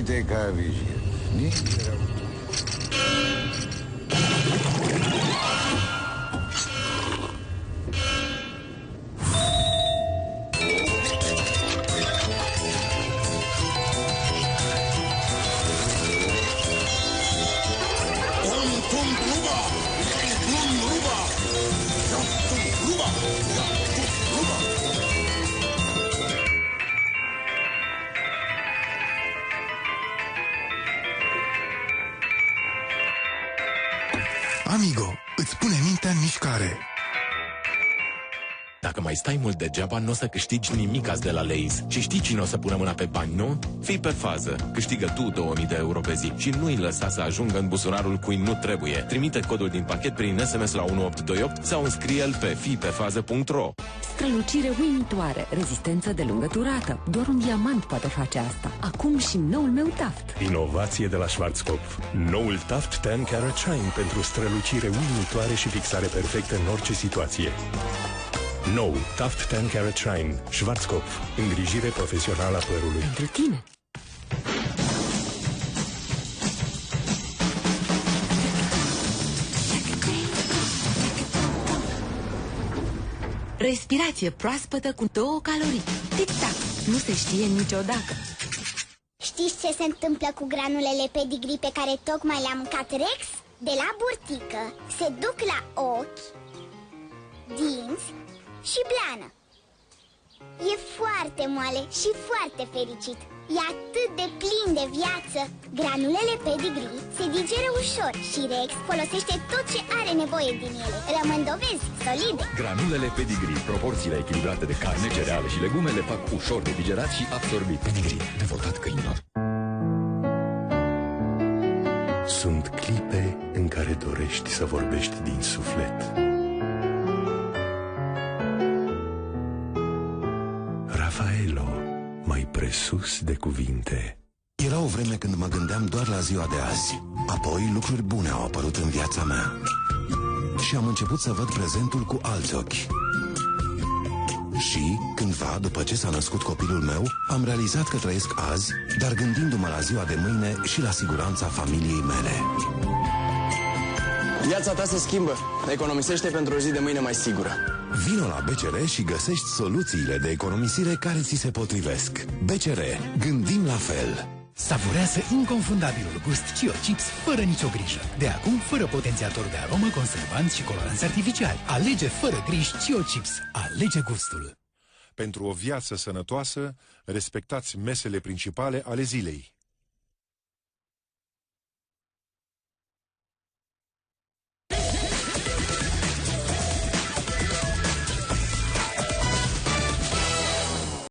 Uite ca vigil. Nici rău. Amigo, îți pune mintea în mișcare. Dacă mai stai mult degeaba, nu o să câștigi nimic azi de la Lay's. Și știi cine o să pună mâna pe bani, nu? Fii pe fază. Câștigă tu 2000 de euro pe zi și nu-i lăsa să ajungă în buzunarul cui nu trebuie. Trimite codul din pachet prin SMS la 1828 sau înscrie-l pe fiipefază.ro. Strălucire uimitoare, rezistență de lungă durată. Doar un diamant poate face asta. Acum și noul meu Taft. Inovație de la Schwarzkopf. Noul Taft 10 Carat Shine pentru strălucire uimitoare și fixare perfectă în orice situație. Nou Taft 10 Carat Shine. Schwarzkopf. Îngrijire profesională a părului. Pentru tine. Respirație proaspătă cu 2 calorii. Tic-tac. Nu se știe niciodată. Știți ce se întâmplă cu granulele Pedigree pe care tocmai le-a mâncat Rex? De la burtică se duc la ochi, dinți și blană. E foarte moale și foarte fericit. E atât de plin de viață. Granulele Pedigree se digeră ușor și Rex folosește tot ce are nevoie din ele. Rămân dovezi solide. Granulele Pedigree, proporțiile echilibrate de carne, cereale și legume le fac ușor de digerat și absorbit. Pedigree, devotat câinilor. Sunt clipe în care dorești să vorbești din suflet. Rafaelo, mai presus de cuvinte. Era o vreme când mă gândeam doar la ziua de azi. Apoi lucruri bune au apărut în viața mea. Și am început să văd prezentul cu alți ochi. Și, cândva, după ce s-a născut copilul meu, am realizat că trăiesc azi, dar gândindu-mă la ziua de mâine și la siguranța familiei mele. Viața ta se schimbă. Economisește pentru o zi de mâine mai sigură. Vino la BCR și găsești soluțiile de economisire care ți se potrivesc. BCR. Gândim la fel. Savurează inconfundabilul gust Chio Chips fără nicio grijă. De acum, fără potențiator de aromă, conservanți și coloranți artificiali. Alege fără griji Chio Chips. Alege gustul. Pentru o viață sănătoasă, respectați mesele principale ale zilei.